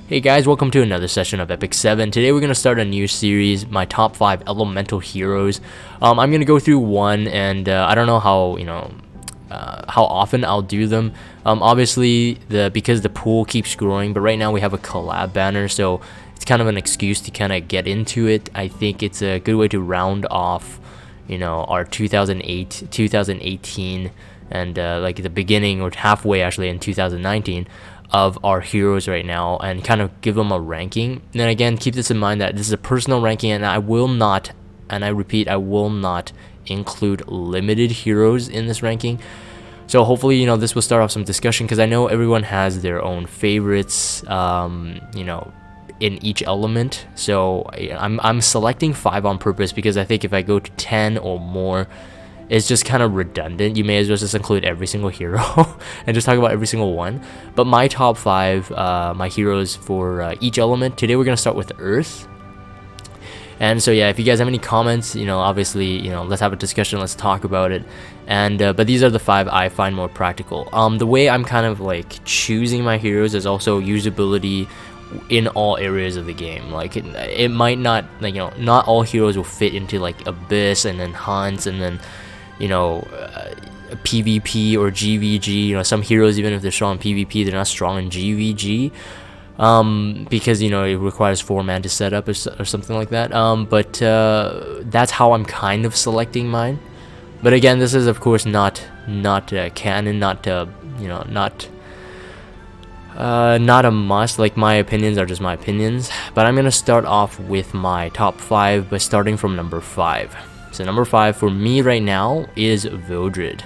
Hey guys, welcome to another session of Epic 7. Today we're going to start a new series, my top 5 elemental heroes. I'm going to go through one, and I don't know how, how often I'll do them. Obviously, because the pool keeps growing, but right now we have a collab banner, so it's kind of an excuse to kind of get into it. I think it's a good way to round off, our 2018, and like the beginning or halfway actually in 2019. Of our heroes right now, and kind of give them a ranking. And then again, keep this in mind that this is a personal ranking, and I will not, and I repeat, I will not include limited heroes in this ranking. So hopefully, this will start off some discussion, because I know everyone has their own favorites, in each element. So I'm selecting 5 on purpose, because I think if I go to 10 or more, it's just kind of redundant. You may as well just include every single hero and just talk about every single one. But my top 5, my heroes for each element. Today we're gonna start with Earth. And so yeah, if you guys have any comments, obviously, let's have a discussion. Let's talk about it. And but these are the 5 I find more practical. The way I'm kind of like choosing my heroes is also usability in all areas of the game. Like it might not, not all heroes will fit into like Abyss and then Hunts and then PvP or GVG. Some heroes, even if they're strong in PvP, they're not strong in GVG, because it requires 4 man to set up or something like that. But that's how I'm kind of selecting mine. But again, this is of course not canon, not a must. Like, my opinions are just my opinions. But I'm gonna start off with my top 5 by starting from number 5. So number 5 for me right now is Vildred.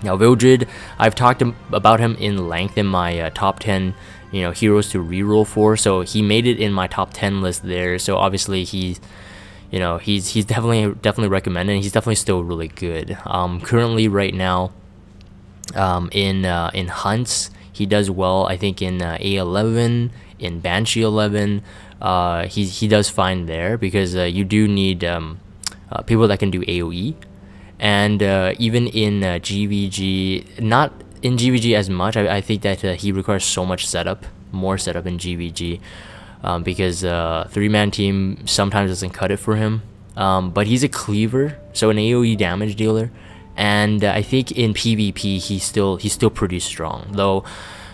Now Vildred, I've talked about him in length in my top 10, heroes to reroll for. So he made it in my top 10 list there. So obviously he's definitely recommended. And he's definitely still really good. Currently right now, in Hunts, he does well. I think in A11, in Banshee 11, he does fine there, because you do need people that can do AoE, and even in GVG, not in GVG as much. I think that he requires so much more setup in GVG, because 3-man team sometimes doesn't cut it for him. But he's a cleaver, so an AoE damage dealer, and I think in PvP he's still pretty strong. Though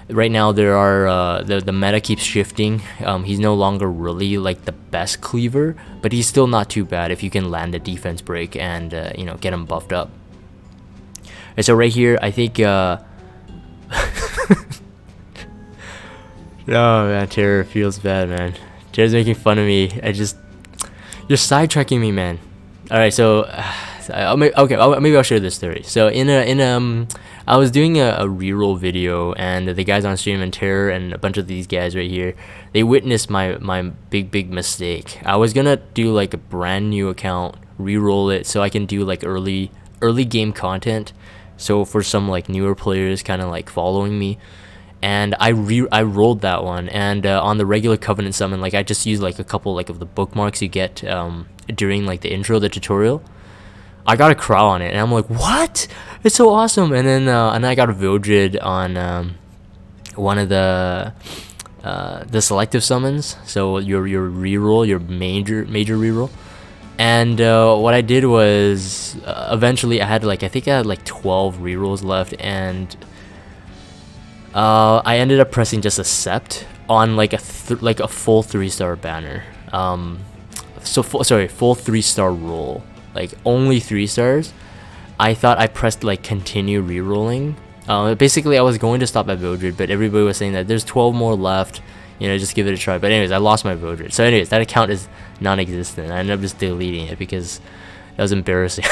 right now there are the meta keeps shifting. He's no longer really like the best cleaver, but he's still not too bad if you can land a defense break and get him buffed up. And so right here, I think oh man, Terror feels bad, man. Terror's making fun of me. You're sidetracking me, man. All right, so maybe I'll share this story. So I was doing a reroll video, and the guys on stream, and Terror and a bunch of these guys right here, they witnessed my big mistake. I was gonna do like a brand new account, reroll it, so I can do like early game content. So for some like newer players, kind of like following me, and I rolled that one, and on the regular Covenant summon, like I just used like a couple like of the bookmarks you get during like the intro, the tutorial. I got a crow on it, and I'm like, what? It's so awesome. And then I got a Vildred on one of the selective summons. So your reroll, your major reroll. And what I did was eventually I had I think I had like 12 rerolls left, and I ended up pressing just accept on like a full 3-star banner. Full 3-star roll. Like only 3 stars. I thought I pressed like continue rerolling. Basically I was going to stop at Vildred, but everybody was saying that there's 12 more left, just give it a try. But anyways, I lost my Vildred. So anyways, that account is non-existent. I ended up just deleting it because that was embarrassing.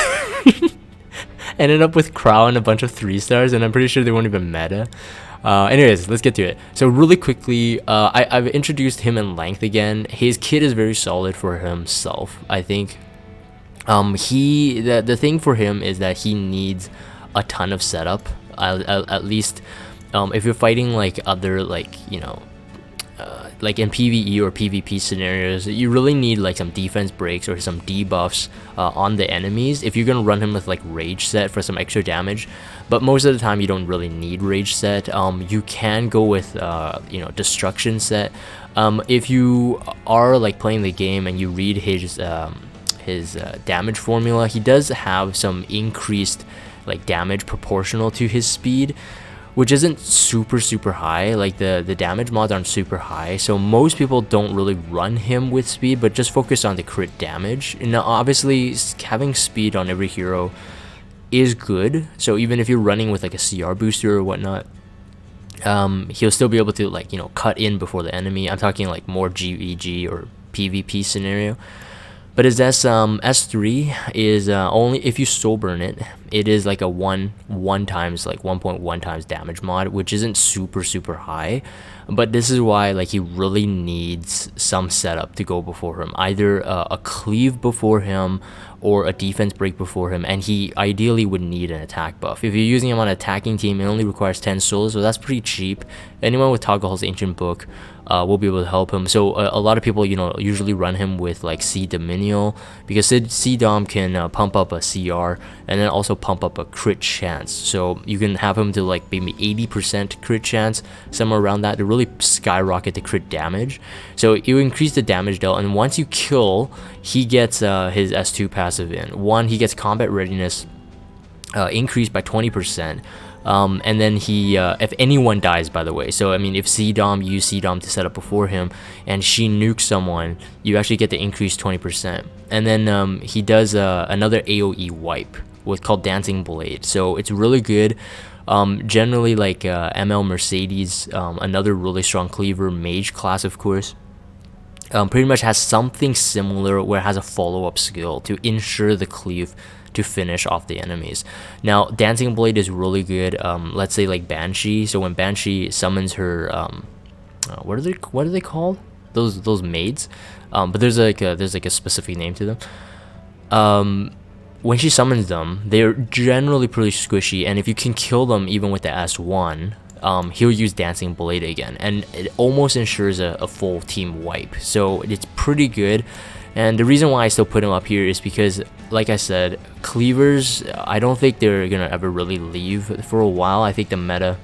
Ended up with Crow and a bunch of 3 stars, and I'm pretty sure they weren't even meta. Anyways, let's get to it. So really quickly, I've introduced him in length again. His kit is very solid for himself, I think. The thing for him is that he needs a ton of setup. At least if you're fighting like other like in PvE or PvP scenarios, you really need like some defense breaks or some debuffs on the enemies if you're gonna run him with like rage set for some extra damage. But most of the time you don't really need rage set. You can go with destruction set. If you are like playing the game and you read his damage formula, he does have some increased like damage proportional to his speed, which isn't super high. Like the damage mods aren't super high, so most people don't really run him with speed, but just focus on the crit damage. Now obviously having speed on every hero is good, so even if you're running with like a CR booster or whatnot, he'll still be able to like cut in before the enemy. I'm talking like more GVG or PvP scenario. But his S3 is only if you soul burn it. It is like a 1.1 times damage mod, which isn't super high. But this is why like he really needs some setup to go before him, either a cleave before him or a defense break before him, and he ideally would need an attack buff. If you're using him on an attacking team, it only requires 10 souls, so that's pretty cheap. Anyone with Toggle's Ancient Book will be able to help him. So a lot of people usually run him with like C Dominial, because C Dom can pump up a CR and then also pump up a crit chance. So you can have him to like maybe 80% crit chance, somewhere around that, to really skyrocket the crit damage. So you increase the damage dealt, and once you kill, he gets his S2 passive in. One, he gets combat readiness increased by 20%. And then he, if anyone dies, by the way, so I mean, if C-Dom, you use C-Dom to set up before him, and she nukes someone, you actually get the increase 20%. And then he does another AoE wipe called Dancing Blade, so it's really good. Generally, like ML Mercedes, another really strong cleaver, mage class, of course, pretty much has something similar where it has a follow-up skill to ensure the cleave to finish off the enemies. Now Dancing Blade is really good. Let's say like Banshee, so when Banshee summons her what are they called, those maids, but there's like a specific name to them. When she summons them, they're generally pretty squishy, and if you can kill them even with the S1, he'll use Dancing Blade again, and it almost ensures a full team wipe, so it's pretty good. And the reason why I still put him up here is because, like I said, cleavers, I don't think they're gonna ever really leave for a while. I think the meta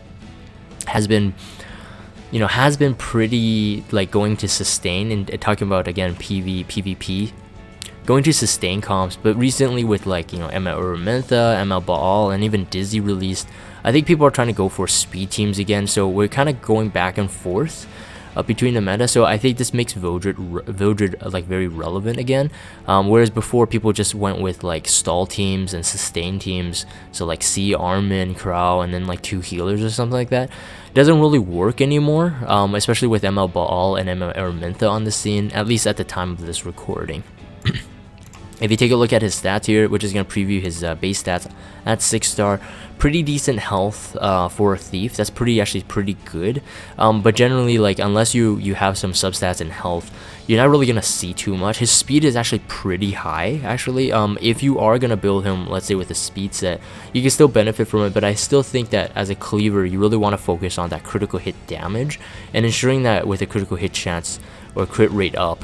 has been pretty like going to sustain, and talking about again PvP, going to sustain comps. But recently with like ML Araminta, ML Baal, and even Dizzy released, I think people are trying to go for speed teams again. So we're kind of going back and forth between the meta, so I think this makes Vildred like very relevant again, whereas before people just went with like stall teams and sustain teams, so like C, Armin, Crow, and then like 2 healers or something like that. Doesn't really work anymore, especially with ML Baal and ML Araminta on the scene, at least at the time of this recording. If you take a look at his stats here, which is going to preview his base stats, at 6-star, pretty decent health for a thief. That's actually pretty good. But generally, like, unless you have some substats in health, you're not really going to see too much. His speed is actually pretty high, actually. If you are going to build him, let's say with a speed set, you can still benefit from it, but I still think that as a cleaver, you really want to focus on that critical hit damage, and ensuring that with a critical hit chance or crit rate up,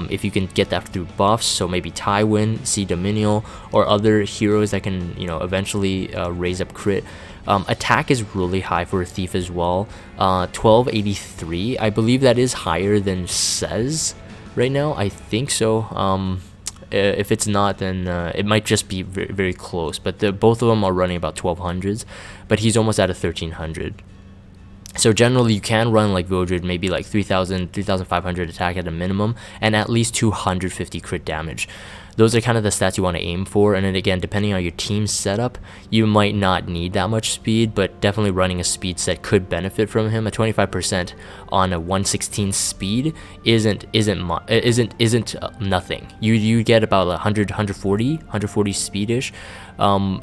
if you can get that through buffs, so maybe Tywin, C Dominial, or other heroes that can eventually raise up crit. Attack is really high for a thief as well, 1283. I believe that is higher than says right now, I think so. If it's not, then it might just be very close, but both of them are running about 1200s, but he's almost at a 1300. So generally you can run like Vildred, maybe like 3000, 3500 attack at a minimum, and at least 250 crit damage. Those are kind of the stats you want to aim for, and then again, depending on your team setup, you might not need that much speed, but definitely running a speed set could benefit from him. A 25% on a 116 speed isn't nothing. You get about 140 speedish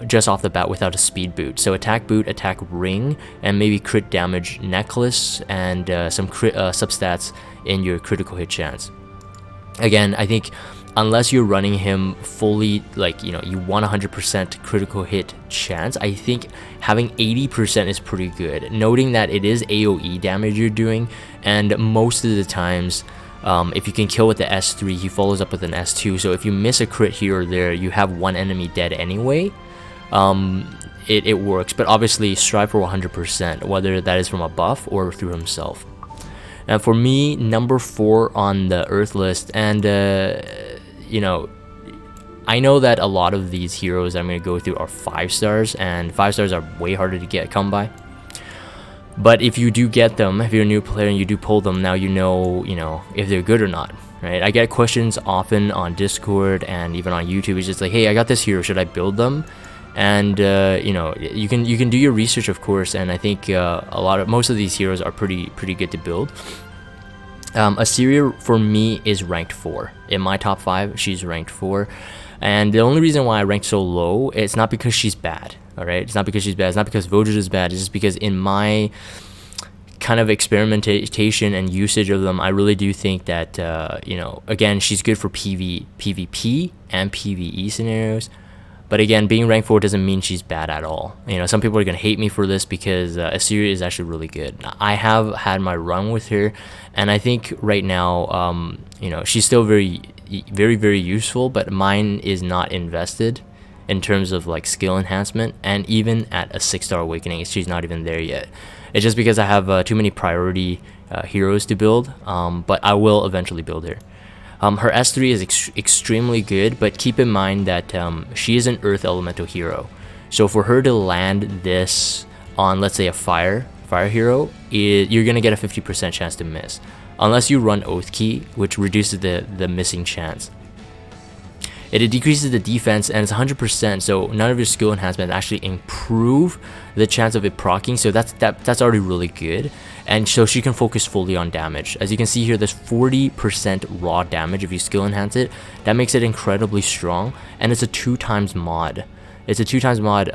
just off the bat without a speed boot. So attack boot, attack ring, and maybe crit damage necklace, and some crit substats in your critical hit chance. Again, I think unless you're running him fully, like, you know, you want 100% critical hit chance, I think having 80% is pretty good, noting that it is AoE damage you're doing, and most of the times if you can kill with the S3, he follows up with an S2, so if you miss a crit here or there, you have one enemy dead anyway. It works, but obviously strive for 100%, whether that is from a buff or through himself. And for me, number 4 on the Earth list, and you know, I know that a lot of these heroes I'm going to go through are 5 stars, and 5 stars are way harder to come by. But if you do get them, if you're a new player and you do pull them, now you know if they're good or not, right? I get questions often on Discord and even on YouTube. It's just like, hey, I got this hero, should I build them? And you know, you can do your research, of course, and I think most of these heroes are pretty good to build. Iseria for me is ranked 4 in my top 5. She's ranked 4, and the only reason why I ranked so low, it's not because she's bad. All right, it's not because she's bad. It's not because Vildred is bad. It's just because in my kind of experimentation and usage of them, I really do think that you know, again, she's good for PvP and PvE scenarios. But again, being ranked 4 doesn't mean she's bad at all. You know, some people are gonna hate me for this because Iseria is actually really good. I have had my run with her, and I think right now, you know, she's still very useful. But mine is not invested in terms of like skill enhancement, and even at a 6-star awakening, she's not even there yet. It's just because I have too many priority heroes to build. But I will eventually build her. Her S3 is extremely good, but keep in mind that she is an Earth Elemental hero. So for her to land this on, let's say, a fire hero, you're going to get a 50% chance to miss. Unless you run Oath Key, which reduces the missing chance. It decreases the defense, and it's 100%, so none of your skill enhancements actually improve the chance of it proccing, so that's already really good. And so she can focus fully on damage. As you can see here, there's 40% raw damage if you skill enhance it. That makes it incredibly strong, and it's a 2x mod. It's a 2x mod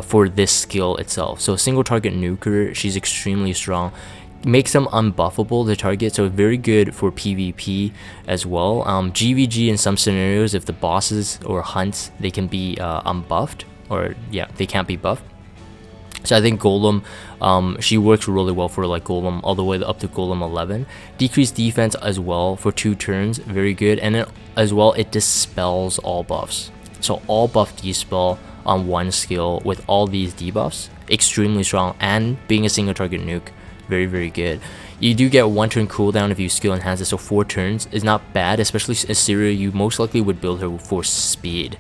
for this skill itself. So single target nuker, she's extremely strong. Makes them unbuffable, the target, so very good for PvP as well. GVG in some scenarios, if the bosses or hunts, they can be unbuffed, or yeah, they can't be buffed. So I think Golem, she works really well for like Golem all the way up to Golem 11. Decreased defense as well for 2 turns, very good. And then as well, it dispels all buffs. So all buff dispel on one skill with all these debuffs, extremely strong, and being a single target nuke, very good. You do get 1 turn cooldown if you skill enhance it, so 4 turns is not bad, especially Iseria. You most likely would build her for speed.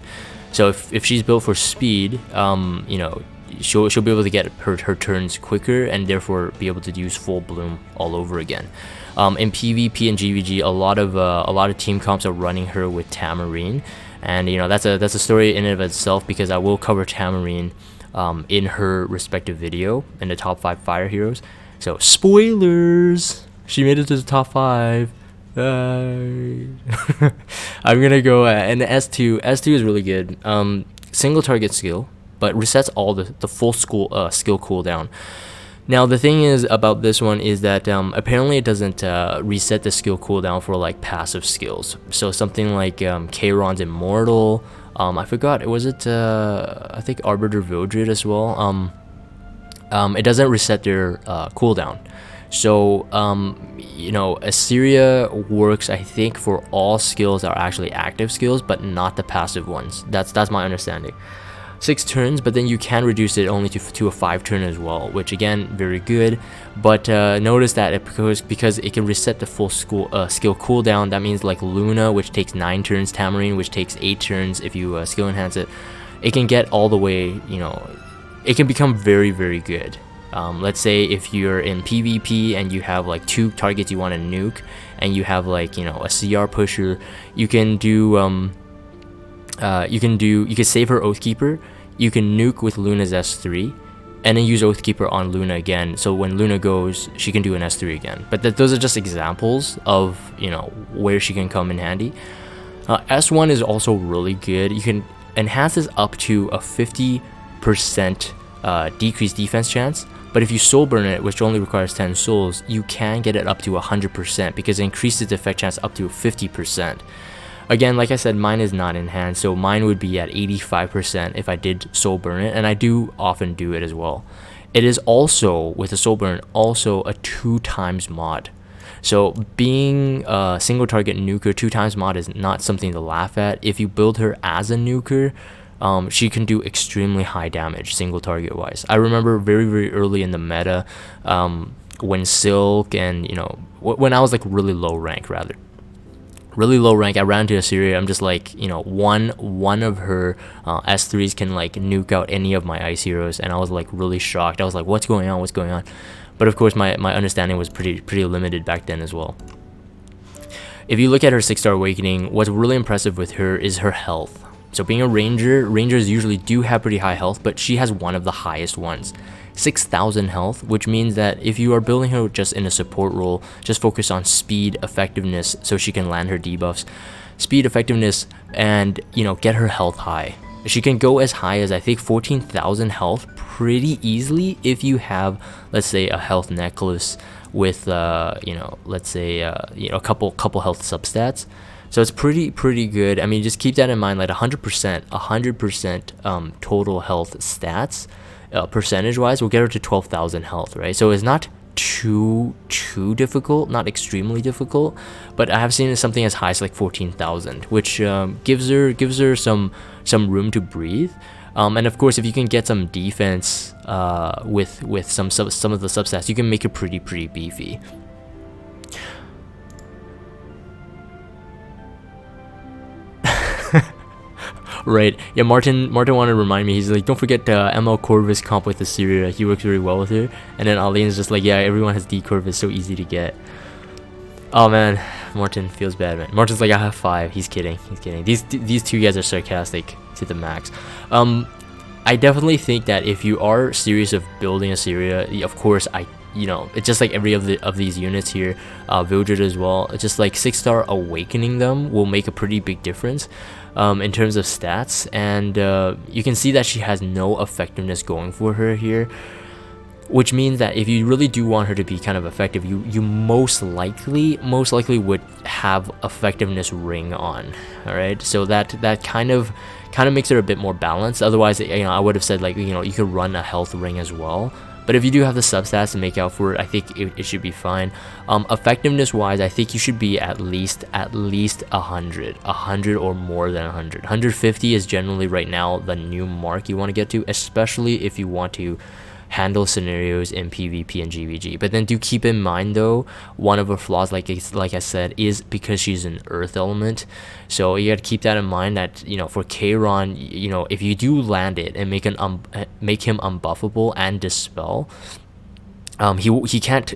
So if she's built for speed, you know, she'll be able to get her turns quicker, and therefore be able to use full bloom all over again. In PvP and GVG, a lot of team comps are running her with Tamarine, and you know, that's a story in and of itself, because I will cover Tamarine in her respective video in the top 5 fire heroes. So spoilers, she made it to the top 5. I'm gonna go and the S2 is really good. Single target skill, but resets all the full skill cooldown. Now the thing is about this one is that apparently it doesn't reset the skill cooldown for like passive skills. So something like Kayron's Immortal, I forgot, was it I think Arbiter Vildred as well. It doesn't reset their cooldown. So you know, Iseria works, I think, for all skills that are actually active skills, but not the passive ones. That's my understanding. 6 turns, but then you can reduce it only to a 5 turn as well, which again, very good. But notice that because it can reset the full skill cooldown, that means like Luna, which takes 9 turns, Tamarine, which takes 8 turns if you skill enhance it, it can get all the way, you know, it can become very good. Let's say if you're in PvP and you have like 2 targets you want to nuke, and you have like, you know, a CR pusher, you can do you can save her Oathkeeper, you can nuke with Luna's S3, and then use Oathkeeper on Luna again, so when Luna goes, she can do an S3 again. But those are just examples of, you know, where she can come in handy. S1 is also really good. You can enhance this up to a 50% decreased defense chance, but if you soul burn it, which only requires 10 souls, you can get it up to 100% because it increases the effect chance up to 50%. Again, like I said, mine is not in hand, so mine would be at 85% if I did soul burn it, and I do often do it as well. It is also, with a soul burn, also a 2x mod. So being a single target nuker 2x mod is not something to laugh at. If you build her as a nuker, she can do extremely high damage single target wise. I remember very early in the meta, when Silk and, you know, when I was like really low rank, I ran to Iseria. I'm just like, you know, one of her S3s can like nuke out any of my ice heroes, and I was like really shocked. I was like, what's going on? But of course my understanding was pretty limited back then as well. If you look at her 6-star awakening, what's really impressive with her is her health. So being a ranger, rangers usually do have pretty high health, but she has one of the highest ones. 6,000 health, which means that if you are building her just in a support role, just focus on speed, effectiveness, so she can land her debuffs. Speed, effectiveness, and, you know, get her health high. She can go as high as, I think, 14,000 health pretty easily if you have, let's say, a health necklace with, you know, let's say, you know, a couple health substats. So it's pretty good. I mean, just keep that in mind, like 100% total health stats, percentage wise, will get her to 12,000 health, right? So it's not too difficult, not extremely difficult, but I have seen something as high as like 14,000, which gives her some room to breathe. And of course, if you can get some defense with some of the substats, you can make it pretty beefy. Right, yeah, Martin wanted to remind me, he's like, don't forget ML Corvus comp with Iseria, he works very well with her. And then Aline's just like, yeah, everyone has D Corvus, so easy to get. Oh man, Martin feels bad, man. Martin's like, I have 5, he's kidding. These two guys are sarcastic to the max. I definitely think that if you are serious of building Iseria, of course, you know, it's just like every of these units here, Vildred as well, it's just like 6-star awakening them will make a pretty big difference in terms of stats. And you can see that she has no effectiveness going for her here, which means that if you really do want her to be kind of effective, you most likely would have effectiveness ring on. All right, so that kind of makes her a bit more balanced. Otherwise, you know, I would have said, like, you know, you could run a health ring as well. But if you do have the substats to make out for it, I think it should be fine. Effectiveness wise, I think you should be at least 100 or more than 100. 150 is generally right now the new mark you want to get to, especially if you want to handle scenarios in PvP and GVG. But then do keep in mind though, one of her flaws, like I said, is because she's an earth element. So you gotta keep that in mind, that, you know, for Kayron, you know, if you do land it and make him unbuffable and dispel, he can't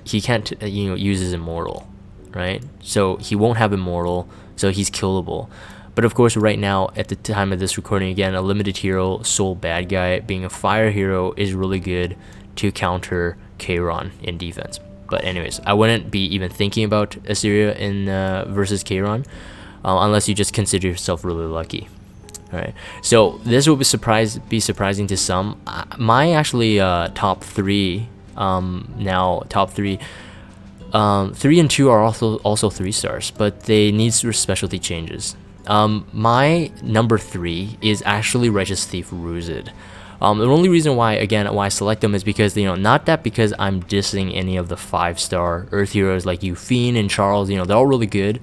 you know, use his immortal, right? So he won't have immortal, so he's killable. But of course, right now, at the time of this recording, again, a limited hero, soul bad guy, being a fire hero is really good to counter Kayron in defense. But anyways, I wouldn't be even thinking about Iseria in versus Kayron, unless you just consider yourself really lucky. All right, so this will be surprising to some. My actually top 3 now, top 3. 3 and 2 are also 3-stars, but they need specialty changes. My number 3 is actually Righteous Thief Roozid. The only reason why I select them is because, you know, not that because I'm dissing any of the 5-star Earth heroes like Euphine and Charles, you know, they're all really good.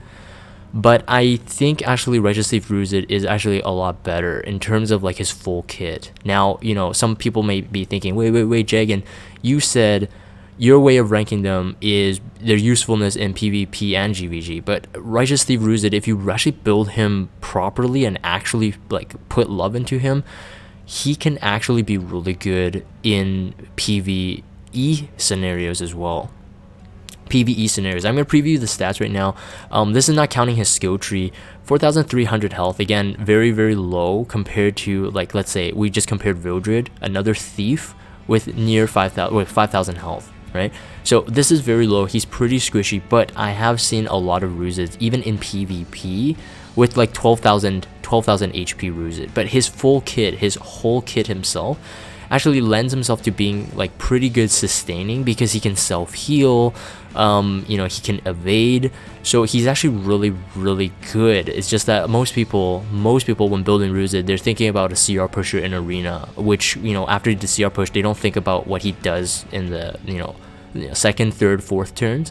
But I think actually Righteous Thief Roozid is actually a lot better in terms of like his full kit. Now, you know, some people may be thinking, wait, Jagan, you said your way of ranking them is their usefulness in PvP and GVG, but Righteous Thief Roozid, if you actually build him properly and actually like put love into him, he can actually be really good in PvE scenarios as well. PvE scenarios. I'm going to preview the stats right now. This is not counting his skill tree. 4,300 health, again, very low compared to, like, let's say we just compared Vildred, another thief, with near 5,000 health. Right, so this is very low. He's pretty squishy, but I have seen a lot of Roozids even in PvP with like 12,000 HP Roozid. But his full kit, his whole kit himself, actually lends himself to being like pretty good sustaining because he can self-heal, you know, he can evade, so he's actually really good. It's just that most people when building Roozid, they're thinking about a CR pusher in arena, which, you know, after the CR push, they don't think about what he does in the, you know, second, third, fourth turns,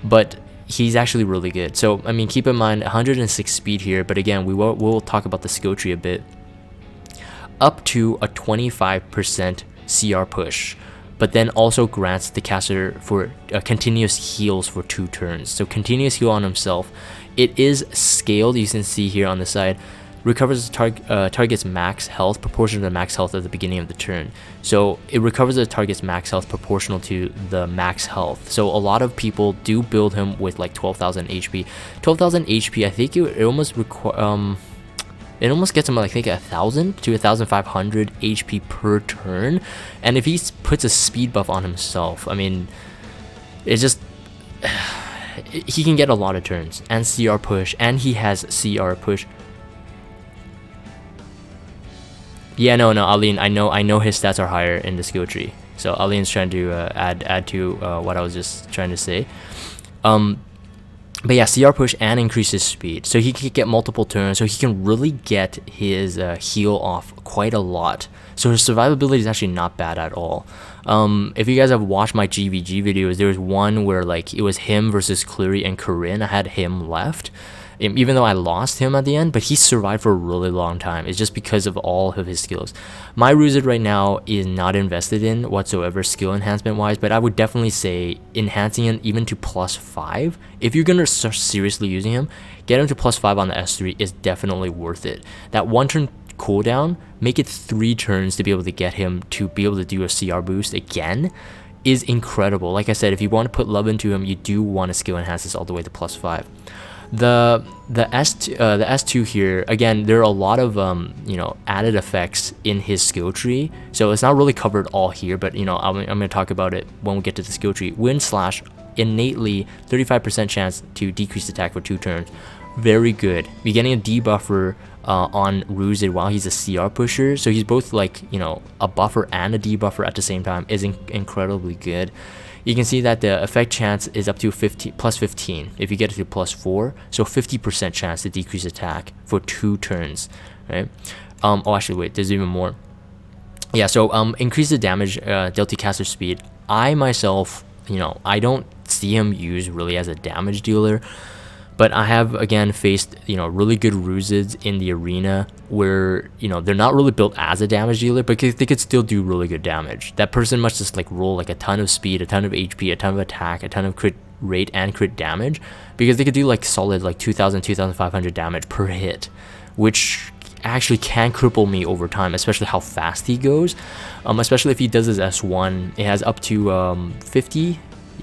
but he's actually really good. So I mean, keep in mind 106 speed here, but again, we'll talk about the skill tree a bit. Up to a 25% CR push, but then also grants the caster for continuous heals for 2 turns. So continuous heal on himself. It is scaled, you can see here on the side. Recovers the target's max health proportional to the max health at the beginning of the turn. So it recovers the target's max health proportional to the max health. So a lot of people do build him with like 12,000 HP. 12,000 HP, I think it almost it almost gets him like, I think, 1,000 to 1,500 HP per turn. And if he puts a speed buff on himself, I mean, it's just he can get a lot of turns and CR push, and he has CR push. Yeah, no, Aline, I know his stats are higher in the skill tree. So Aline's trying to add to what I was just trying to say. But yeah, CR push and increase his speed, so he can get multiple turns, so he can really get his heal off quite a lot. So his survivability is actually not bad at all. If you guys have watched my GVG videos, there was one where like it was him versus Kluri and Corinne. I had him left, even though I lost him at the end, but he survived for a really long time. It's just because of all of his skills. My Roozid right now is not invested in whatsoever skill enhancement wise, but I would definitely say enhancing him even to +5. If you're gonna start seriously using him, get him to +5 on the S3 is definitely worth it. That 1 turn cooldown, make it 3 turns to be able to get him to be able to do a CR boost again is incredible. Like I said, if you want to put love into him, you do want to skill enhance this all the way to +5. The S2 here, again, there are a lot of you know, added effects in his skill tree, so it's not really covered all here, but you know, I'm going to talk about it when we get to the skill tree. Wind Slash, innately 35% chance to decrease attack for 2 turns. Very good. You're getting a debuffer on Roozid while he's a CR pusher, so he's both like, you know, a buffer and a debuffer at the same time. Is incredibly good. You can see that the effect chance is up to +15 if you get it to +4, so 50% chance to decrease attack for 2 turns, right? Oh, actually, wait, there's even more. Yeah, so increase the damage dealt to caster speed. I myself, you know, I don't see him used really as a damage dealer, but I have, again, faced, you know, really good Roozids in the arena where, you know, they're not really built as a damage dealer, but they could still do really good damage. That person must just like roll like a ton of speed, a ton of HP, a ton of attack, a ton of crit rate and crit damage, because they could do like solid like 2,000, 2,500 damage per hit, which actually can cripple me over time, especially how fast he goes. Especially if he does his S1, it has up to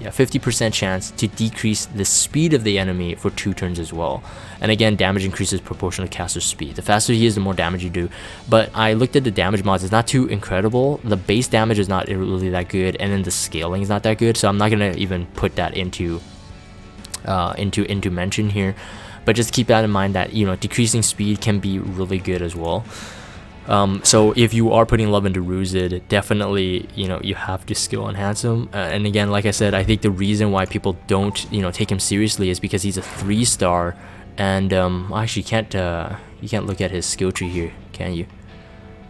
50% chance to decrease the speed of the enemy for 2 turns as well. And again, damage increases proportional to caster's speed. The faster he is, the more damage you do. But I looked at the damage mods, it's not too incredible. The base damage is not really that good, and then the scaling is not that good, so I'm not gonna even put that into mention here. But just keep that in mind that, you know, decreasing speed can be really good as well. So if you are putting love into Roozid, definitely, you know, you have to skill enhance him. And again, like I said, I think the reason why people don't, you know, take him seriously is because he's a 3-star, and actually you can't look at his skill tree here, can you?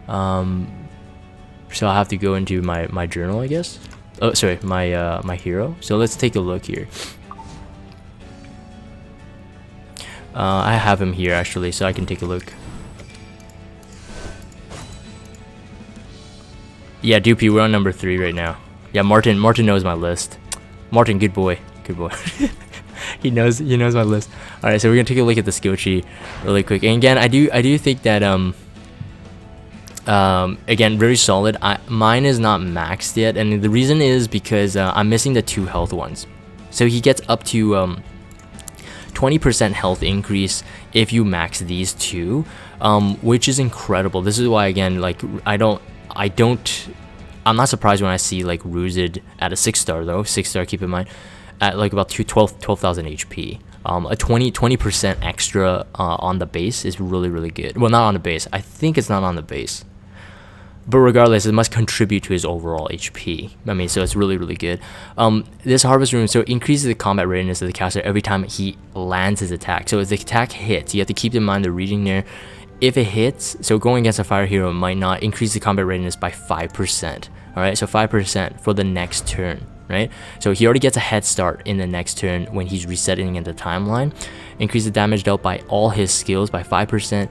So I'll have to go into my journal, I guess. Oh, sorry, my hero. So let's take a look here. I have him here actually, so I can take a look. Yeah, Doopy, we're on number 3 right now. Yeah, Martin knows my list. Martin, good boy. he knows my list. All right, so we're gonna take a look at the skill tree really quick. And again, I do think that again, very solid. Mine is not maxed yet, and the reason is because I'm missing the 2 health ones. So he gets up to 20% health increase if you max these 2, which is incredible. This is why, again, like I'm not surprised when I see like Roozid at a 6-star though. 6-star, keep in mind, at like about 12,000 HP. A 20% extra on the base is really good. Well, not on the base. I think it's not on the base. but regardless, it must contribute to his overall HP. I mean, so it's really, really good. This Harvest Rune, so increases the combat readiness of the caster every time he lands his attack. So if the attack hits, you have to keep in mind the reading there. If it hits, so going against a fire hero might not increase the combat readiness by 5%. Alright, so 5% for the next turn, right? So he already gets a head start in the next turn when he's resetting in the timeline. Increase the damage dealt by all his skills by 5%.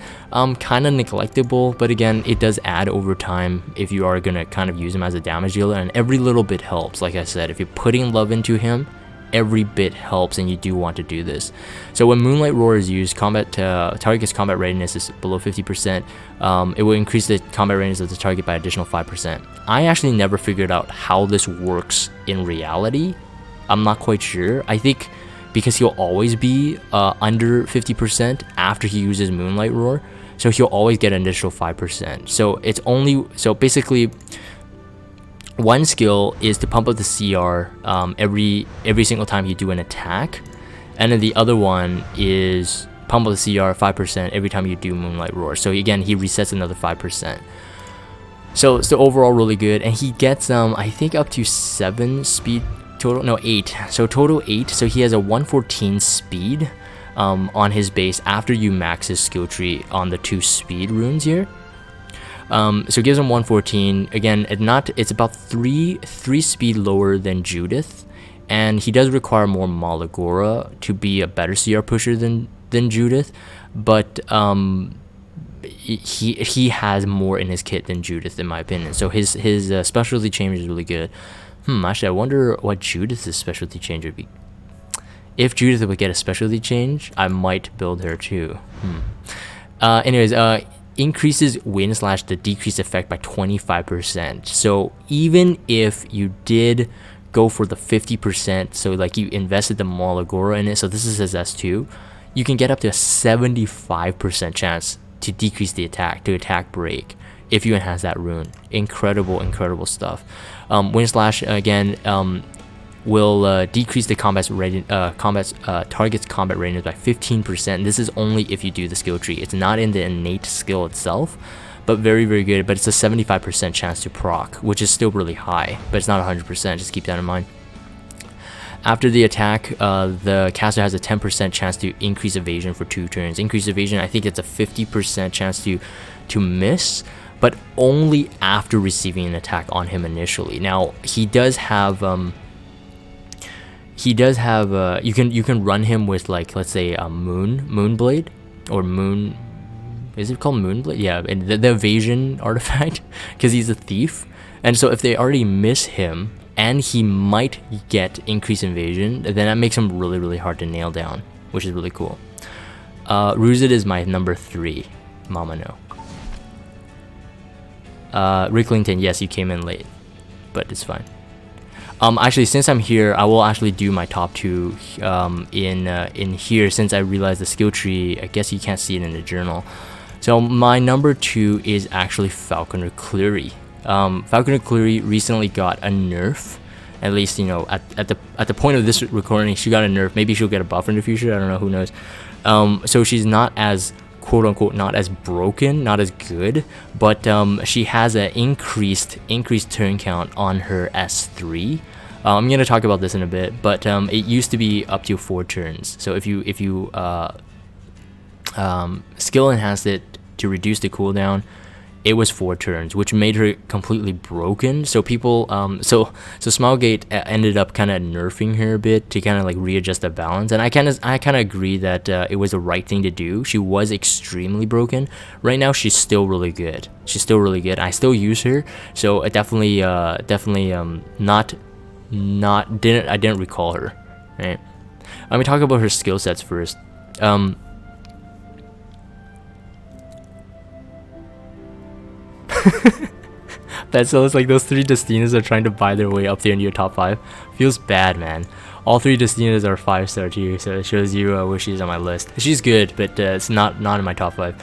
Kind of neglectable, but again, it does add over time if you are going to kind of use him as a damage dealer, and every little bit helps. Like I said, if you're putting love into him, every bit helps, and you do want to do this. So when Moonlight Roar is used, target's combat readiness is below 50%. It will increase the combat readiness of the target by additional 5%. I actually never figured out how this works in reality. I'm not quite sure. I think because he'll always be under 50% after he uses Moonlight Roar, so he'll always get an additional 5%. So it's only, so basically one skill is to pump up the CR every single time you do an attack, and then the other one is pump up the CR 5% every time you do Moonlight Roar. So again, he resets another 5%. So it's overall really good, and he gets I think up to 7 speed total, no 8. So total 8. So he has a 114 speed on his base after you max his skill tree on the 2 speed runes here. So it gives him 114. Again, it's about 3 speed lower than Judith, and he does require more Malagora to be a better CR pusher than Judith, but he has more in his kit than Judith, in my opinion. So his specialty change is really good. Actually, I wonder what Judith's specialty change would be. If Judith would get a specialty change, I might build her too. Anyways, increases win / the decrease effect by 25%. So even if you did go for the 50%, so like you invested the Malagora in it, so this is his S2, you can get up to a 75% chance to decrease the attack, to attack break, if you enhance that rune. Incredible stuff. Win / again will decrease the target's combat readiness by 15%. This is only if you do the skill tree. It's not in the innate skill itself, but very good. But it's a 75% chance to proc, which is still really high, but it's not 100%. Just keep that in mind. After the attack, the caster has a 10% chance to increase evasion for 2 turns. Increase evasion, I think it's a 50% chance to miss, but only after receiving an attack on him initially. Now he does have you can run him with, like, let's say a Moonblade or Moon, is it called Moonblade? Yeah, and the evasion artifact, because he's a thief, and so if they already miss him and he might get increased evasion, then that makes him really hard to nail down, which is really cool. Roozid is my number 3. Mama no. Ricklington, yes, you came in late, but it's fine. Actually, since I'm here, I will actually do my top 2 in here, since I realized the skill tree, I guess you can't see it in the journal. So my number 2 is actually Falconer Kluri. Falconer Kluri recently got a nerf, at least, you know, at the point of this recording, she got a nerf. Maybe she'll get a buff in the future, I don't know, who knows. So she's not as, quote unquote, not as broken, not as good, but she has an increased turn count on her S3. I'm gonna talk about this in a bit, but it used to be up to 4 turns. So if you skill enhanced it to reduce the cooldown, it was 4 turns, which made her completely broken. So people, so Smilegate ended up kind of nerfing her a bit to kind of like readjust the balance, and I kind of agree that it was the right thing to do. She was extremely broken. Right now, she's still really good. I still use her, so it definitely I didn't recall her. Right. Let me talk about her skill sets first. That sounds like those 3 Destinas are trying to buy their way up there into your top 5. Feels bad, man. All 3 Destinas are 5-star tier, so it shows you where she's on my list. She's good, but it's not in my top 5.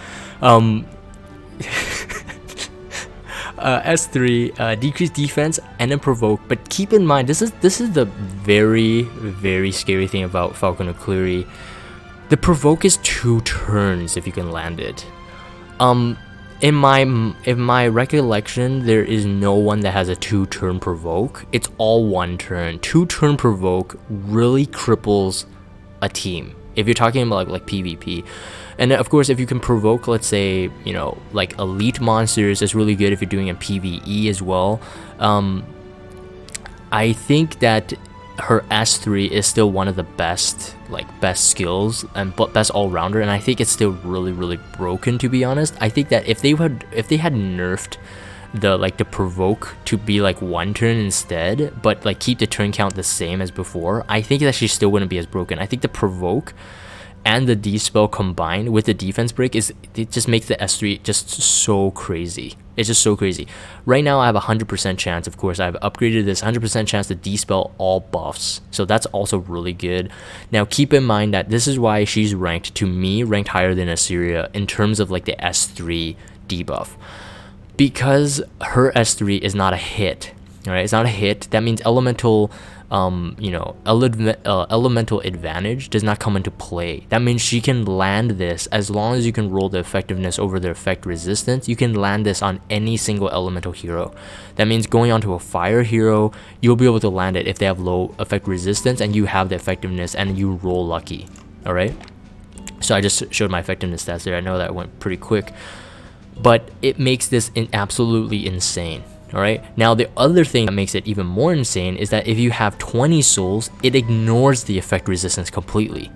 S3, decreased defense and then provoke, but keep in mind this is the very scary thing about Falconer Kluri. The provoke is 2 turns if you can land it. in my recollection, there is no one that has a 2-turn provoke. It's all 1 turn. 2-turn provoke really cripples a team if you're talking about like PvP. And then, of course, if you can provoke, let's say, you know, like elite monsters, it's really good if you're doing a PvE as well. I think that her S3 is still one of the best skills and best all-rounder, and I think it's still really broken, to be honest. I think that if they had nerfed the provoke to be like 1 turn instead, but like keep the turn count the same as before, I think that she still wouldn't be as broken. I think the provoke and the D-spell combined with the defense break it just makes the S3 just so crazy. It's just so crazy. Right now I have a 100% chance, of course, I've upgraded this 100% chance to D-spell all buffs, so that's also really good. Now keep in mind that this is why she's ranked, to me, ranked higher than Iseria in terms of like the S3 debuff, because her S3 is not a hit. All right, it's not a hit. That means elemental elemental advantage does not come into play. That means she can land this as long as you can roll the effectiveness over the effect resistance. You can land this on any single elemental hero. That means going onto a fire hero, you'll be able to land it if they have low effect resistance and you have the effectiveness and you roll lucky. All right, so I just showed my effectiveness stats there. I know that went pretty quick, but it makes this absolutely insane. All right, now the other thing that makes it even more insane is that if you have 20 souls, it ignores the effect resistance completely.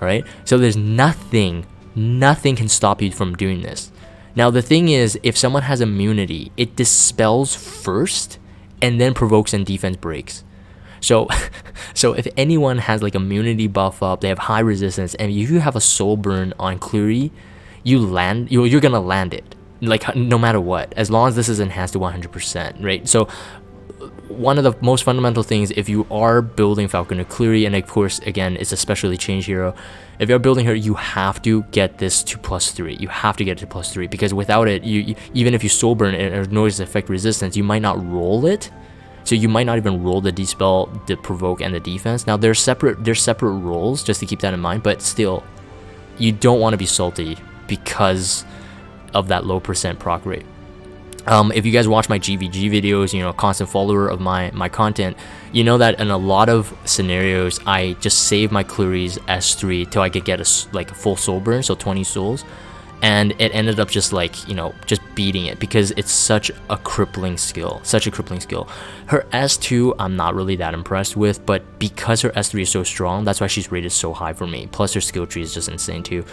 All right, so there's nothing can stop you from doing this. Now the thing is, if someone has immunity, it dispels first and then provokes and defense breaks. So if anyone has like immunity buff up, they have high resistance, and if you have a soul burn on Kluri, you're gonna land it, like no matter what, as long as this is enhanced to 100%, right? So one of the most fundamental things, if you are building Falconer Kluri, and of course again it's a specially changed hero, if you're building her, you have to get this to +3. You have to get it to +3, because without it, you even if you soul burn it and ignores the effect resistance, you might not roll it. So you might not even roll the dispel, the provoke, and the defense. Now there's separate rolls, just to keep that in mind, but still, you don't want to be salty because of that low percent proc rate. If you guys watch my GVG videos, you know, constant follower of my content, you know that in a lot of scenarios, I just save my Kluri's S3 till I could get a full soul burn, so 20 souls. And it ended up just like, you know, just beating it, because it's such a crippling skill, Her S2, I'm not really that impressed with, but because her S3 is so strong, that's why she's rated so high for me. Plus her skill tree is just insane too.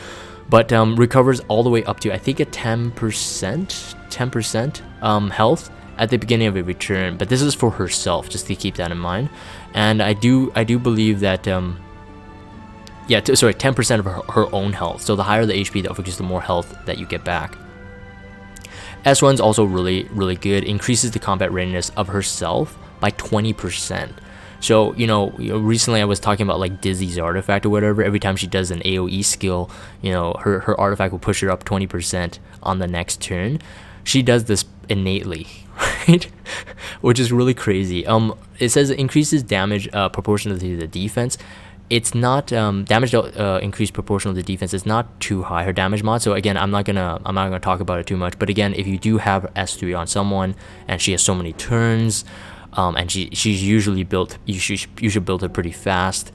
But recovers all the way up to, I think, a 10% health at the beginning of every turn. But this is for herself, just to keep that in mind. And I do believe that 10% of her own health. So the higher the HP, the the more health that you get back. S1's also really good. Increases the combat readiness of herself by 20%. So, you know, recently I was talking about like Dizzy's artifact or whatever. Every time she does an AoE skill, you know, her artifact will push her up 20% on the next turn. She does this innately, right? Which is really crazy. It says it increases damage proportional to the defense. It's not damage increase proportional to defense. It's not too high, her damage mod. So again, I'm not gonna talk about it too much. But again, if you do have S3 on someone and she has so many turns, and she's usually built, you should build her pretty fast.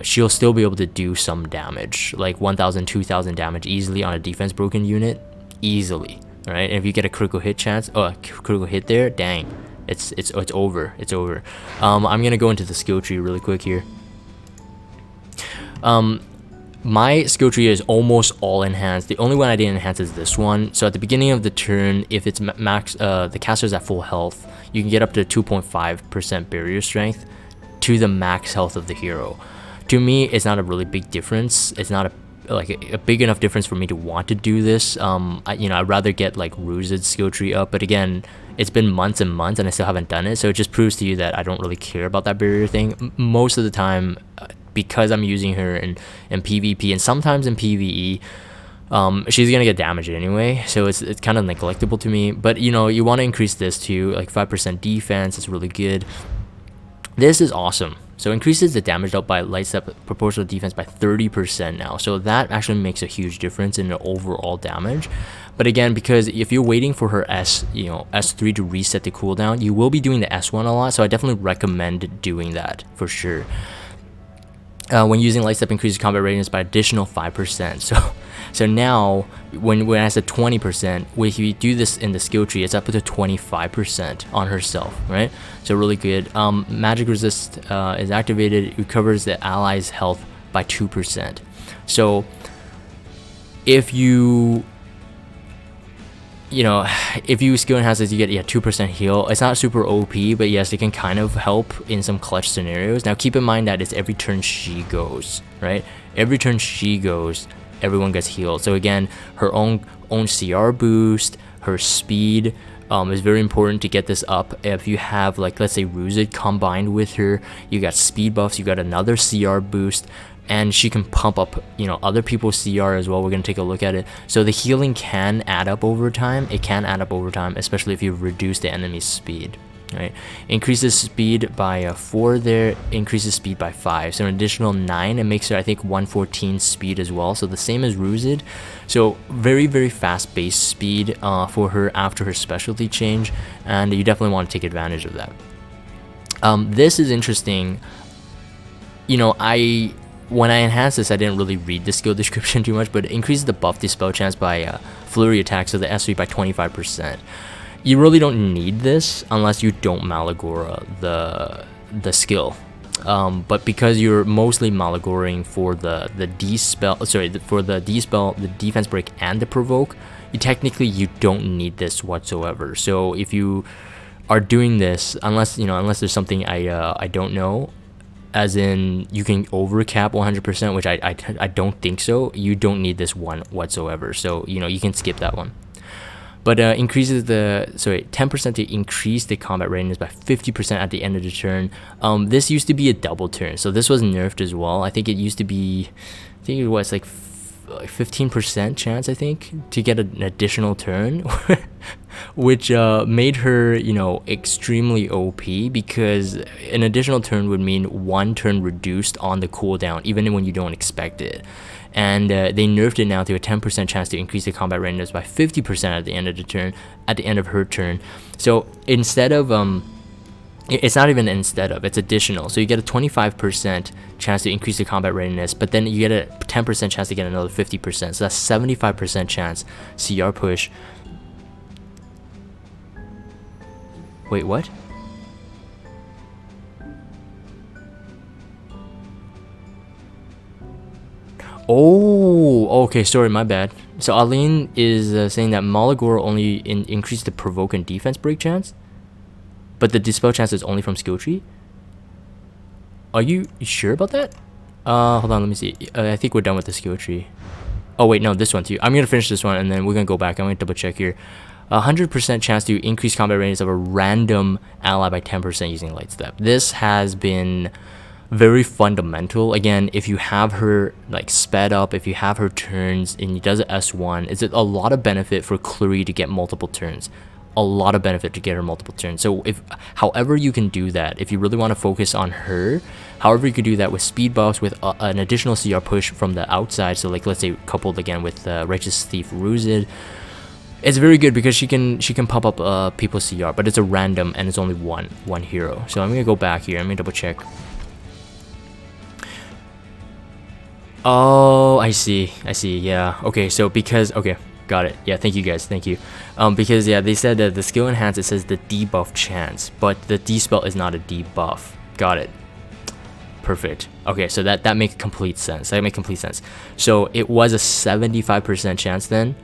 She'll still be able to do some damage, like 1,000, 2,000 damage easily on a defense broken unit, easily. All right, and if you get a critical hit chance, critical hit there, dang, it's over. I'm gonna go into the skill tree really quick here. My skill tree is almost all enhanced. The only one I didn't enhance is this one. So at the beginning of the turn, if it's max, the caster's at full health, you can get up to 2.5% barrier strength to the max health of the hero. To me, it's not a really big difference. It's not a big enough difference for me to want to do this. I'd rather get like Roozid's skill tree up, but again, it's been months and months and I still haven't done it. So it just proves to you that I don't really care about that barrier thing. Most of the time, because I'm using her in PvP and sometimes in PvE, she's gonna get damaged anyway, so it's kind of neglectable to me. But you know, you want to increase this to like 5% defense. It's really good. This is awesome. So increases the damage dealt by light step proportional defense by 30% now. So that actually makes a huge difference in the overall damage. But again, because if you're waiting for her S3 to reset the cooldown, you will be doing the S1 a lot. So I definitely recommend doing that for sure. When using light step, increases combat readiness by additional 5%. So now when I said 20%, if you do this in the skill tree, it's up to 25% on herself, right? So really good. Magic resist is activated. It recovers the ally's health by 2%. So if you skill enhances, you get 2% heal. It's not super OP, but yes, it can kind of help in some clutch scenarios. Now keep in mind that it's every turn she goes, right? Every turn she goes, everyone gets healed. So again, her own CR boost, her speed is very important to get this up. If you have, like, let's say Roozid combined with her, you got speed buffs, you got another CR boost, and she can pump up other people's CR as well. We're going to take a look at it. So the healing can add up over time. It can add up over time, especially if you reduce the enemy's speed, right? Increases speed by 4 there, increases speed by 5, so an additional 9. It makes her, I think, 114 speed as well, so the same as Roozid. So very, very fast base speed for her after her specialty change, and you definitely want to take advantage of that. This is interesting. When I enhanced this, I didn't really read the skill description too much, but it increases the buff dispel chance by flurry attack, so the S3 by 25%. You really don't need this unless you don't Malagora the skill. But because you're mostly Malagoring for the dispel, the defense break, and the provoke, you don't need this whatsoever. So if you are doing this, unless there's something I don't know, as in you can overcap 100%, which I don't think so. You don't need this one whatsoever, so you can skip that one. But increases 10% to increase the combat readiness by 50% at the end of the turn. This used to be a double turn, so this was nerfed as well. I think it used to be, it was like 15% chance, I think, to get an additional turn, which made her extremely OP, because an additional turn would mean 1 turn reduced on the cooldown even when you don't expect it. And they nerfed it now to a 10% chance to increase the combat readiness by 50% at the end of the turn, at the end of her turn. So instead of it's not even instead of, it's additional. So you get a 25% chance to increase the combat readiness, but then you get a 10% chance to get another 50%. So that's 75% chance CR push. Wait, what? Oh, okay, sorry, my bad. So Aline is saying that Malagor only increased the provoke and defense break chance, but the dispel chance is only from skill tree. Are you sure about that? Hold on, let me see. I think we're done with the skill tree. Oh wait, no, this one too. I'm gonna finish this one and then we're gonna go back. I'm gonna double check here. 100% chance to increase combat readiness of a random ally by 10% using light step. This has been very fundamental. Again, if you have her like sped up, if you have her turns and he does an S1, it's a lot of benefit for Kluri to get multiple turns. A lot of benefit to get her multiple turns. So however you can do that, if you really want to focus on her, however you can do that with speed buffs, with an additional CR push from the outside, so like let's say coupled again with Righteous Thief Roozid, it's very good because she can pump up people's CR, but it's a random and it's only one hero. So I'm gonna go back here. I'm gonna double check. Oh, I see. Yeah. Okay. So okay, got it. Yeah. Thank you guys. Thank you. Because yeah, they said that the skill enhance, it says the debuff chance, but the dispel is not a debuff. Got it. Perfect. Okay. So that makes complete sense. That makes complete sense. So it was a 75% chance then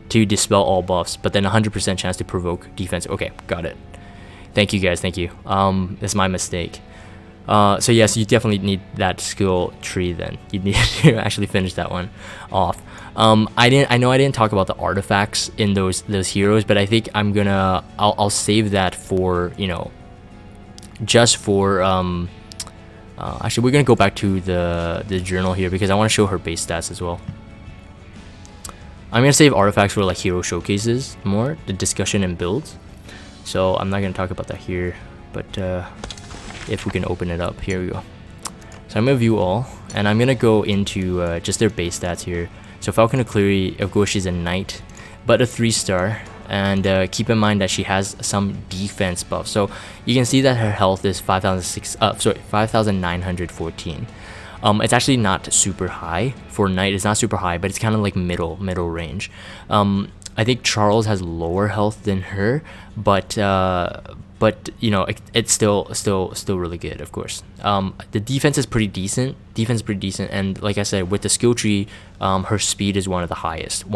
to dispel all buffs, but then 100% chance to provoke defense. Okay, got it. Thank you guys, thank you. That's my mistake. So yes, you definitely need that skill tree then. You need to actually finish that one off. I know I didn't talk about the artifacts in those heroes, but I think I'll save that for, just for, actually we're gonna go back to the journal here because I want to show her base stats as well. I'm going to save artifacts for like hero showcases more, the discussion and builds. So I'm not going to talk about that here, but if we can open it up, here we go. So I'm gonna view all, and I'm gonna go into just their base stats here. So Falconer Kluri, of course, she's a knight, but a 3-star. And keep in mind that she has some defense buff. So you can see that her health is 5,914. It's actually not super high for knight. It's not super high, but it's kind of like middle range. I think Charles has lower health than her, but you know, it's still really good, of course. The defense is pretty decent. And like I said, with the skill tree, her speed is one of the highest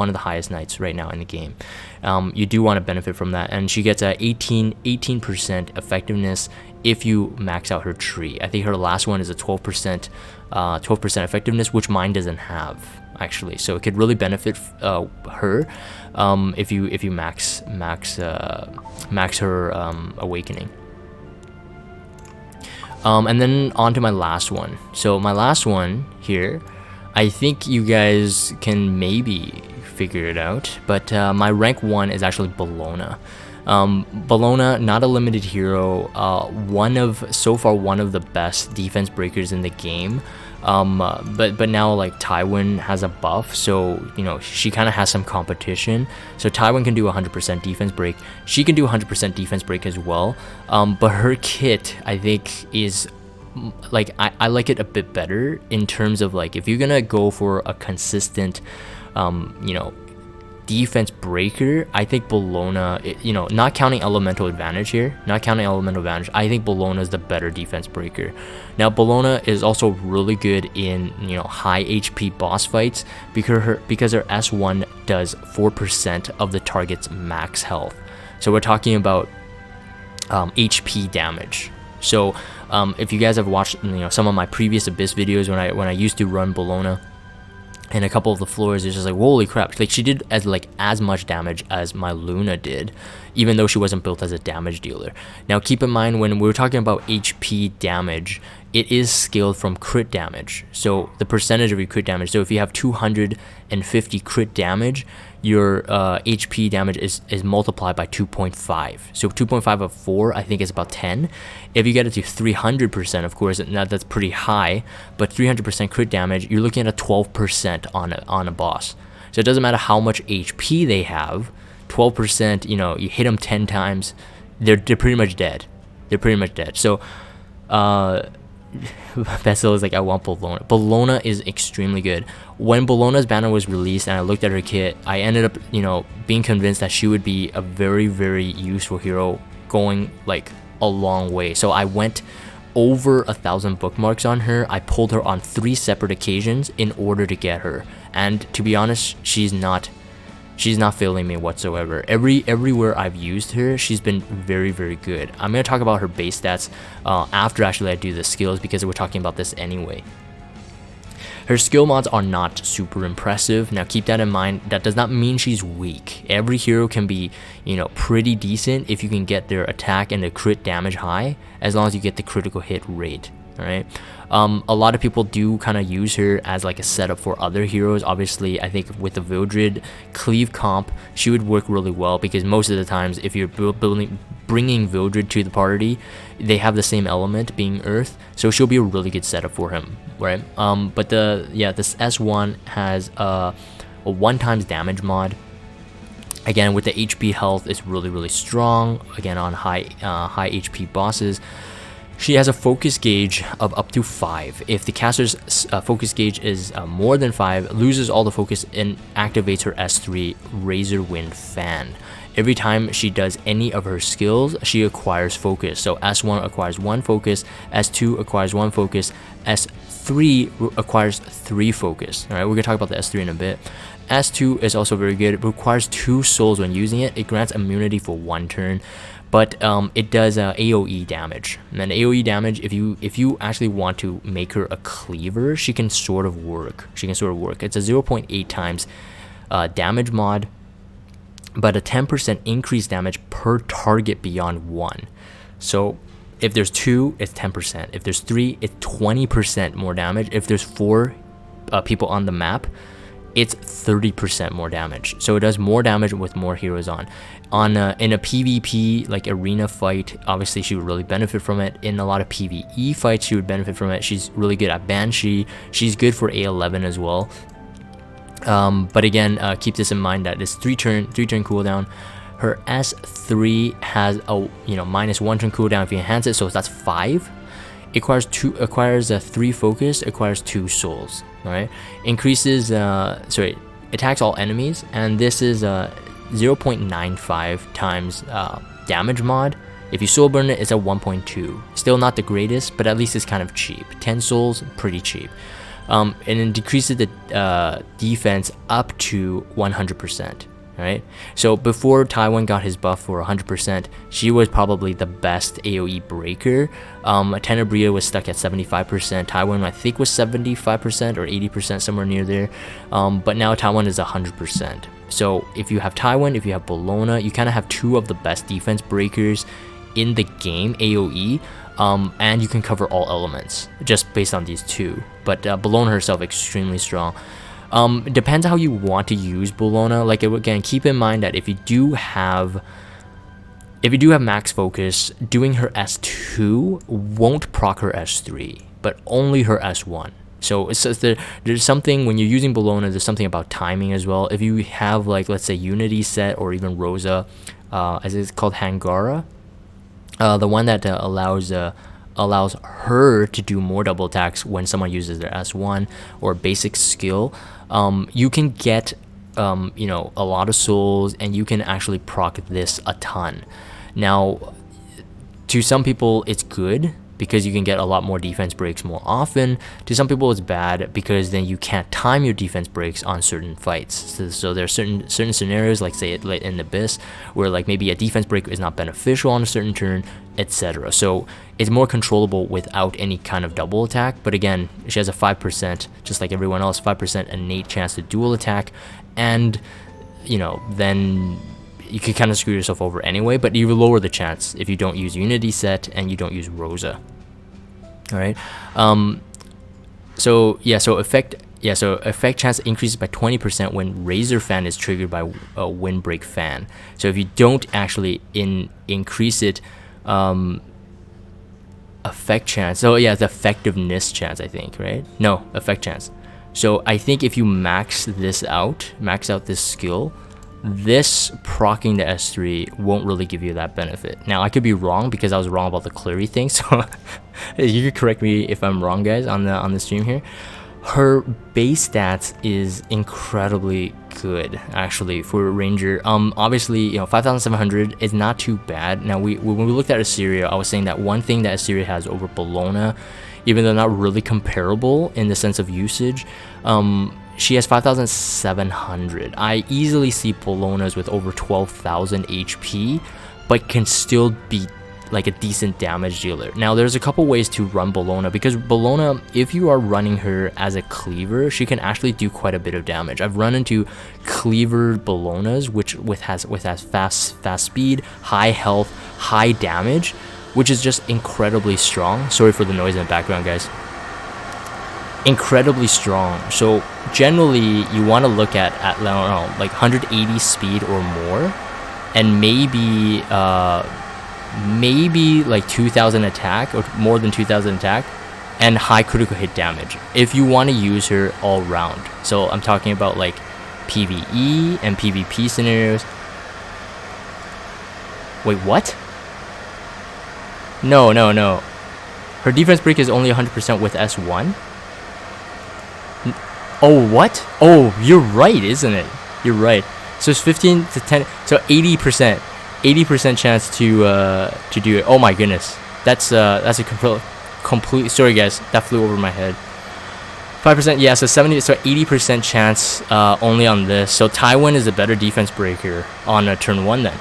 knights right now in the game. You do want to benefit from that, and she gets a 18% effectiveness if you max out her tree. I think her last one is a 12% effectiveness, which mine doesn't have actually. So it could really benefit her if you max her awakening. And then on to my last one. So my last one here, I think you guys can maybe figure it out, but my rank 1 is actually Bellona. Bellona, not a limited hero, so far one of the best defense breakers in the game. But now like Tywin has a buff, so you know she kind of has some competition. So Tywin can do 100% defense break. She can do 100% defense break as well. But her kit, I think, is like I like it a bit better in terms of like if you're gonna go for a consistent, you know, defense breaker, I think Bellona, you know, not counting elemental advantage here, I think Bellona is the better defense breaker. Now Bellona is also really good in, you know, high HP boss fights because her S1 does 4% of the target's max health. So we're talking about HP damage. So if you guys have watched, you know, some of my previous Abyss videos when I used to run Bellona, and a couple of the floors, it's just like, holy crap, like she did as much damage as my Luna did, even though she wasn't built as a damage dealer. Now keep in mind, when we're talking about HP damage, it is scaled from crit damage, so the percentage of your crit damage. So if you have 250 crit damage, your HP damage is multiplied by 2.5. So 2.5 of 4, I think, is about 10. If you get it to 300%, of course, that's pretty high, but 300% crit damage, you're looking at a 12% on a boss. So it doesn't matter how much HP they have, 12%, you know, you hit them 10 times, they're pretty much dead. So Vessel is like, I want Bellona. Bellona is extremely good. When Bellona's banner was released and I looked at her kit, I ended up, you know, being convinced that she would be a very, very useful hero going like a long way. So I went over 1,000 bookmarks on her. I pulled her on 3 separate occasions in order to get her. And to be honest, she's not failing me whatsoever. Everywhere I've used her, she's been very, very good. I'm going to talk about her base stats after actually I do the skills, because we're talking about this anyway. Her skill mods are not super impressive. Now keep that in mind. That does not mean she's weak. Every hero can be, you know, pretty decent if you can get their attack and their crit damage high, as long as you get the critical hit rate. Alright, a lot of people do kind of use her as like a setup for other heroes. Obviously, I think with the Vildred cleave comp, she would work really well, because most of the times if you're bringing Vildred to the party, they have the same element, being earth, so she'll be a really good setup for him, right? But this S1 has a 1x damage mod. Again, with the HP health, it's really, really strong. Again, on high HP bosses. She has a focus gauge of up to 5. If the caster's focus gauge is more than 5, loses all the focus and activates her S3 Razor Wind Fan. Every time she does any of her skills, she acquires focus. So S1 acquires 1 focus, S2 acquires 1 focus, S3 acquires 3 focus. Alright, we're going to talk about the S3 in a bit. S2 is also very good. It requires 2 souls when using it. It grants immunity for 1 turn. But it does AoE damage, and then AoE damage, if you actually want to make her a cleaver, she can sort of work. It's a 0.8 times damage mod, but a 10% increased damage per target beyond 1. So if there's 2, it's 10%. If there's 3, it's 20% more damage. If there's 4 people on the map, it's 30% more damage. So it does more damage with more heroes on. In a PvP like arena fight, obviously she would really benefit from it. In a lot of PvE fights, she would benefit from it. She's really good at Banshee. She's good for A11 as well. But again, keep this in mind that it's 3 turn cooldown. Her S3 has a -1 turn cooldown if you enhance it, so that's 5. Acquires a 3 focus, acquires 2 souls. All right, increases attacks all enemies, and this is 0.95 times damage mod. If you soul burn it, it's a 1.2. Still not the greatest, but at least it's kind of cheap. 10 souls, pretty cheap. And it decreases the defense up to 100%. Right, so before Taiwan got his buff for 100%, she was probably the best AoE breaker. Tenebria was stuck at 75%. Taiwan, I think, was 75% or 80%, somewhere near there. But now Taiwan is 100%. So if you have Taiwan, if you have Bellona, you kind of have 2 of the best defense breakers in the game, AoE. And you can cover all elements just based on these 2. But Bellona herself, extremely strong. It depends how you want to use Bellona. Like, again, keep in mind that if you do have max focus, doing her S2 won't proc her S3, but only her S1. So it says there's something when you're using Bellona, there's something about timing as well. If you have, like, let's say Unity set or even Rosa, as it's called Hangara, the one that allows her to do more double attacks when someone uses their S1 or basic skill, you can get a lot of souls, and you can actually proc this a ton. Now, to some people it's good because you can get a lot more defense breaks more often. To some people it's bad because then you can't time your defense breaks on certain fights. So there are certain scenarios, like say in Abyss, where like maybe a defense break is not beneficial on a certain turn, etc. So it's more controllable without any kind of double attack. But again, she has a 5%, just like everyone else, 5% innate chance to dual attack, and then you could kind of screw yourself over anyway, but you lower the chance if you don't use Unity set and you don't use Rosa. All right. So effect chance increases by 20% when Razor Fan is triggered by a Windbreak Fan. So if you don't actually increase it, effect chance. So yeah, it's effectiveness chance, I think, right? No, effect chance. So I think if you max out this skill, this proccing the S3 won't really give you that benefit. Now, I could be wrong because I was wrong about the Kluri thing, so you could correct me if I'm wrong, guys, on the stream here. Her base stats is incredibly good, actually, for a Ranger. Obviously, 5,700 is not too bad. Now, when we looked at Iseria, I was saying that one thing that Iseria has over Bellona, even though not really comparable in the sense of usage, she has 5,700. I easily see Bellonas with over 12,000 HP, but can still be like a decent damage dealer. Now, there's a couple ways to run Bellona, because Bellona, if you are running her as a cleaver, she can actually do quite a bit of damage. I've run into cleaver Bellonas, which has fast speed, high health, high damage, which is just incredibly strong. Sorry for the noise in the background, guys. Incredibly strong. So generally you want to look at I don't know, like 180 speed or more, and maybe like 2,000 attack or more than 2,000 attack, and high critical hit damage if you want to use her all round. So I'm talking about like PvE and PvP scenarios. Wait, what? No. Her defense break is only 100% with S1. Oh, what? Oh, you're right, isn't it? You're right. So it's 15 to 10. So 80% chance to do it. Oh my goodness. That's a complete. Sorry guys, that flew over my head. 5%. Yeah. So 80% chance only on this. So Taiwan is a better defense breaker on a turn 1 then.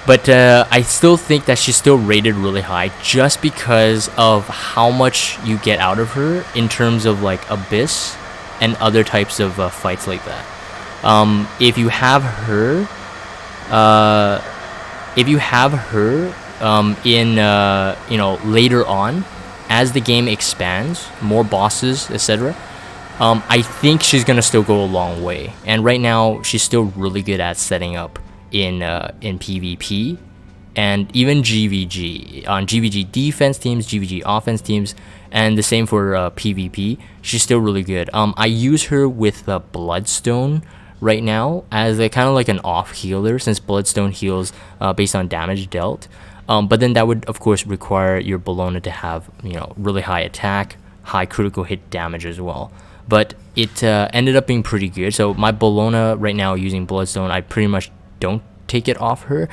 But I still think that she's still rated really high just because of how much you get out of her in terms of like Abyss and other types of fights like that. If you have her, later on, as the game expands, more bosses, etc., I think she's gonna still go a long way, and right now she's still really good at setting up in PvP and even GVG, on GVG defense teams, GVG offense teams, and the same for PvP. She's still really good. I use her with the Bloodstone right now as a kind of like an off healer, since Bloodstone heals based on damage dealt. But then that would of course require your Bellona to have, you know, really high attack, high critical hit damage as well. But it ended up being pretty good. So my Bellona right now using Bloodstone, I pretty much don't take it off her.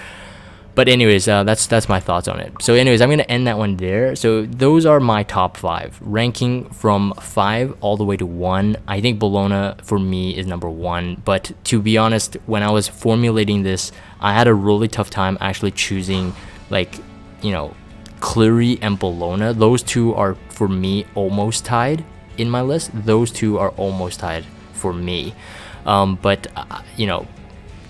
But anyways, that's my thoughts on it. So anyways, I'm gonna end that one there. So those are my top 5, ranking from 5 all the way to 1. I think Bellona for me is number 1. But to be honest, when I was formulating this, I had a really tough time actually choosing, like, you know, Kluri and Bellona. Those two are for me almost tied in my list. Those two are almost tied for me. But you know,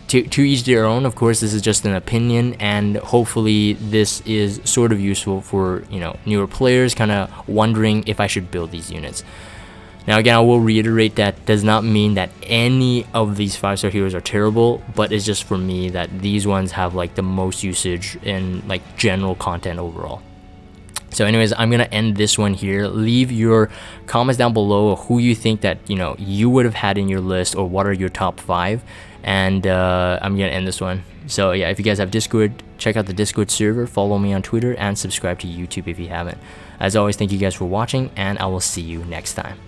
to each their own. Of course, this is just an opinion, and hopefully this is sort of useful for, you know, newer players kind of wondering if I should build these units. Now again, I will reiterate that does not mean that any of these 5-star heroes are terrible, but it's just for me that these ones have like the most usage in like general content overall. So anyways, I'm gonna end this one here. Leave your comments down below who you think that, you know, you would have had in your list, or what are your top 5. And I'm gonna end this one. So yeah, if you guys have Discord, check out the Discord server, follow me on Twitter, and subscribe to YouTube if you haven't. As always, thank you guys for watching, and I will see you next time.